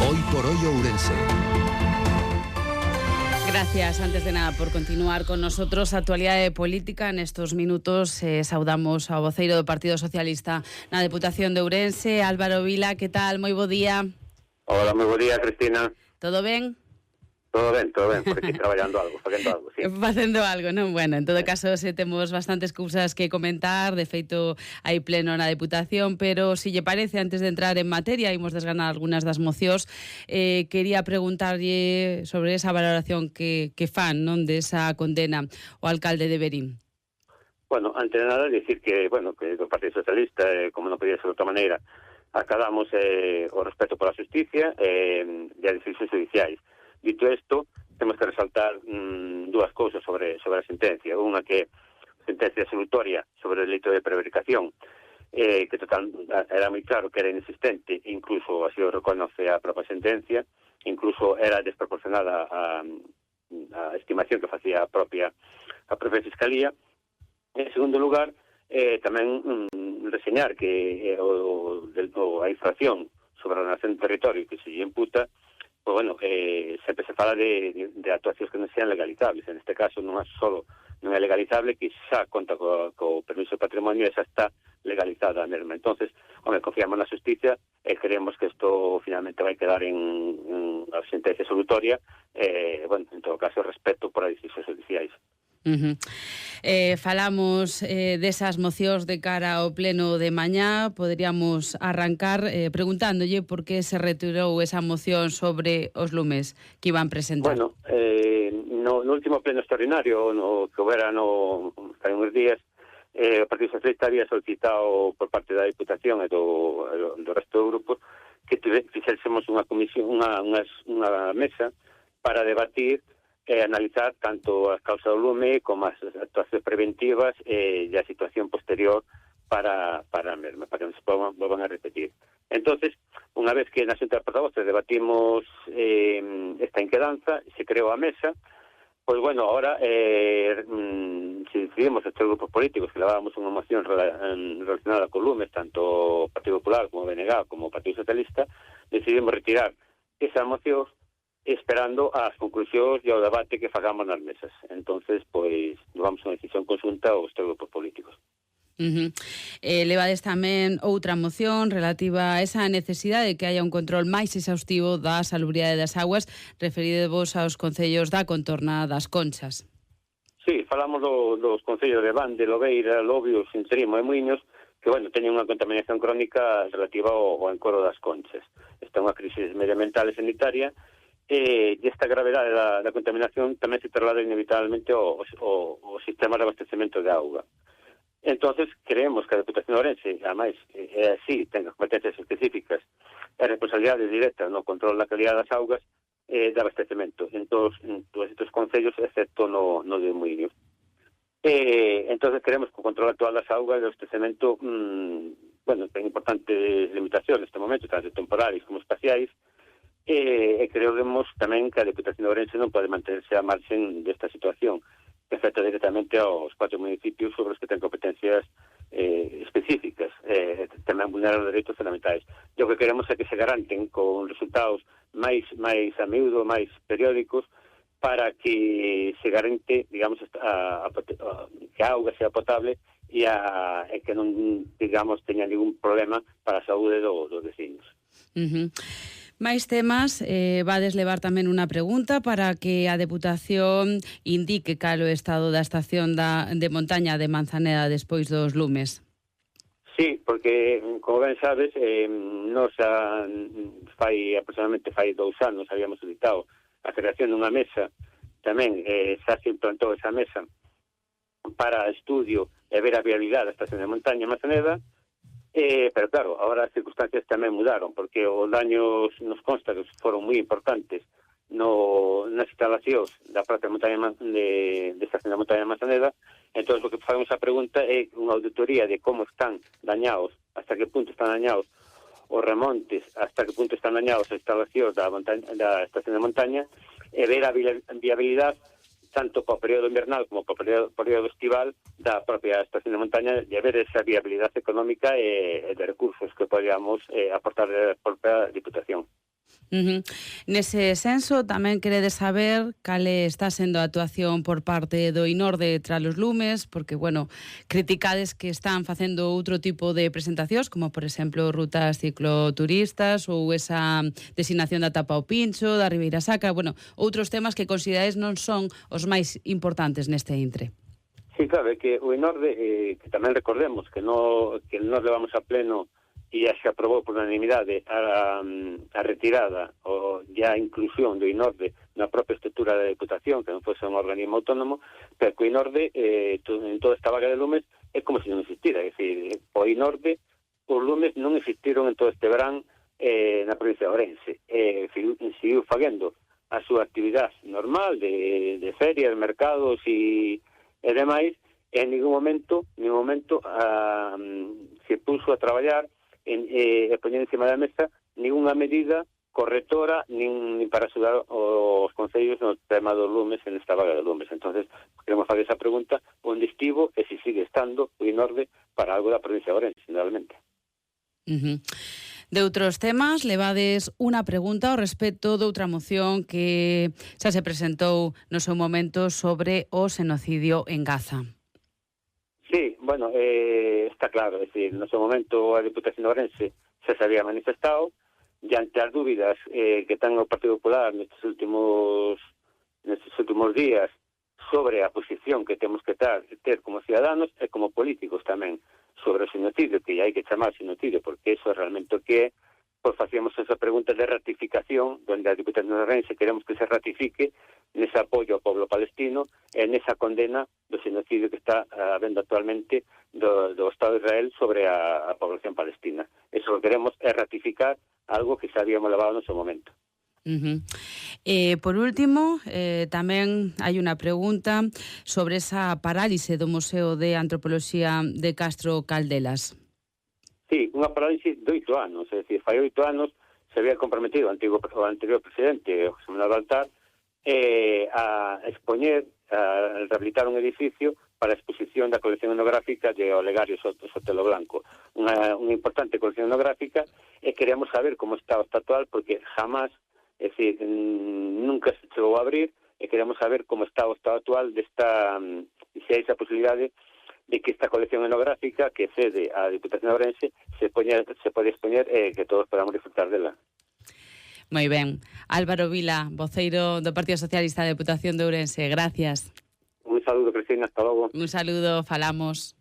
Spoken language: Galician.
Hoy por hoy Ourense. Gracias, antes de nada, por continuar con nosotros. Actualidade política nestos minutos. Saudamos ao voceiro do Partido Socialista na Deputación de Ourense, Álvaro Vila. Que tal? Moi bo día. Hola, moi bo día, Cristina. Todo ben? Todo ben, por aquí traballando algo, facendo algo, sí. Facendo algo, non? Bueno, en todo caso, temos bastantes cousas que comentar. De feito, hai pleno na Deputación, pero se lle parece, antes de entrar en materia, imos desgranar algunhas das mocións. Quería preguntarlle sobre esa valoración que fan, non, desa condena o alcalde de Verín. Bueno, antes de nada, dicir que, que do Partido Socialista, como non podía ser de outra maneira, acadamos o respeto pola justicia e as decisións judiciais. Dito isto, temos que resaltar dúas cousas sobre a sentencia. Unha que sentencia absolutoria sobre o delito de prevaricación, que total era moi claro que era inexistente, incluso así o reconoce a propia sentencia, incluso era desproporcionada a estimación que facía a propia Fiscalía. En segundo lugar, tamén reseñar que a infracción sobre a ordenación do territorio que se lle imputa, pues bueno, sempre se fala de actuacións que non sean legalizables. En este caso non é legalizable, que xa conta co permiso de patrimonio e xa está legalizada a mesma. Entonces, confiamos na justicia e creemos que isto finalmente vai quedar en a sentencia absolutoria, en todo caso, respeto por as decisións judiciais. Falamos desas mocións de cara ao pleno de mañá. Poderíamos arrancar preguntándolle por que se retirou esa moción sobre os lumes que iban presentar. Bueno, no último pleno extraordinario que houbera hai uns días, o Partido Socialista había solicitado por parte da Diputación e do resto do grupo que fixésemos unha comisión, unha mesa para debatir e analizar tanto as causas do lume como as actuacións preventivas e a situación posterior para a mesma, para que non se volvan a repetir. Entonces, unha vez que na Xunta de Portavoces debatimos esta inquedanza, se creou a mesa, pois bueno, ahora se decidimos estes grupos políticos que levábamos unha moción relacionada con lumes, tanto o Partido Popular como o BNG como o Partido Socialista, decidimos retirar esa moción esperando as conclusións e o debate que fagamos nas mesas. Entonces, pois, levamos unha decisión conxunta aos tres grupos políticos. Levades tamén outra moción relativa a esa necesidade de que haya un control máis exhaustivo da salubridade das augas, referidevos aos concellos da contorna das Conchas. Sí, falamos dos concellos de Bande, Lobeira, Lobios, Sintrimo e Muiños, que, teñen unha contaminación crónica relativa ao encoro das Conchas. Esta é unha crisis medioambiental e sanitaria, e esta gravedade da contaminación tamén se traslada inevitablemente ao sistema de abastecemento de auga. Entonces, creemos que a Deputación de Ourense, ademais, así, ten competencias específicas e responsabilidades directas no control da calidad das augas de abastecemento en todos estes concellos, excepto no de Muiños. Entonces, creemos que o control actual das augas de abastecemento ten importantes limitacións neste momento, tanto temporales como espaciais, e creemos tamén que a Deputación de Ourense non pode mantenerse a marxen desta situación, que afecta directamente aos 4 municipios sobre os que ten competencias específicas, tamén vulnerar os dereitos fundamentais. E o que queremos é que se garanten con resultados máis a miúdo, máis periódicos, para que se garante, digamos, que a auga sea potable e que non, digamos, teña ningún problema para a saúde dos vecinos. Máis temas, vades levar tamén unha pregunta para que a Deputación indique cal o estado da estación de montaña de Manzaneda despois dos lumes. Sí, porque, como ben sabes, nos aproximadamente fai 2 anos habíamos solicitado a creación dunha mesa, tamén xa se implantou esa mesa para estudio e ver a viabilidade da estación de montaña de Manzaneda. Pero claro, agora as circunstancias tamén mudaron, porque os daños nos consta que foron moi importantes nas instalacións da propia montaña de estación da montaña de Manzaneda. Entón, o que fagamos a pregunta é unha auditoría de como están dañados, hasta que punto están dañados os remontes, hasta que punto están dañados as instalacións da estación de montaña, e ver a viabilidade tanto para o período invernal como para o período estival da propia estación de montaña, e ver esa viabilidade económica e de recursos que podíamos aportar da propia Diputación. Nese senso, tamén queredes saber cal está sendo a actuación por parte do INORDE tras os lumes, porque, bueno, criticades que están facendo outro tipo de presentacións, como, por exemplo, rutas cicloturistas ou esa designación da Tapa ao Pincho, da Ribeira Sacra, bueno, outros temas que consideráis non son os máis importantes neste intre. Sí, claro, é que o INORDE, que tamén recordemos que el INORDE vamos a pleno e ya se aprobou por unanimidade a retirada ou ya a inclusión do INORDE na propia estrutura da Deputación, que non fose un organismo autónomo, pero que o INORDE en toda esta vaga de lumes é como se non existira, é dicir, o INORDE, os lumes non existiron en todo este verán na provincia de Ourense, seguiu facendo a súa actividade normal de ferias, mercados e demais, e en ningún momento se puso a traballar e poñer encima da mesa ninguna medida correctora nin para axudar os concellos no tema dos lumes en esta vaga de lumes. Entonces, queremos fazer esa pregunta onde estivo e se sigue estando o INORDE para algo da provincia de Ourense, generalmente. De outros temas, levades unha pregunta ao respecto doutra moción que xa se presentou no seu momento sobre o xenocidio en Gaza. Sí, bueno, está claro, es decir, no seu momento a Deputación de Ourense se había manifestado e ante as dúbidas que ten o Partido Popular nestes últimos días sobre a posición que temos que ter como ciudadanos e como políticos tamén sobre o xenocidio, que hai que chamar xenocidio porque eso é realmente o que é, pois facíamos esa pregunta de ratificación, donde a Deputación de Ourense queremos que se ratifique nese apoio ao povo palestino e nesa condena do xenocidio que está habendo actualmente do Estado de Israel sobre a población palestina. Eso que queremos é ratificar algo que xa habíamos levado no seu momento. Por último, tamén hai unha pregunta sobre esa parálise do Museo de Antropoloxía de Castro Caldelas. Sí, unha parálise de 8 anos, é dicir, fai 8 anos se había comprometido o anterior presidente, José Manuel Baltar, a expoñer, a rehabilitar un edificio para a exposición da colección etnográfica de Olegario Sotelo Blanco. Unha importante colección etnográfica e queremos saber como está o estado actual, porque jamás, é dicir, nunca se chegou a abrir, e queremos saber como está o estado actual desta, se hai esa posibilidade de que esta colección etnográfica que cede a Deputación de Ourense se pode expoñer e que todos podamos disfrutar dela. Moi ben. Álvaro Vila, voceiro do Partido Socialista da Deputación de Ourense, gracias. Un saludo, Cristina, hasta logo. Un saludo, falamos.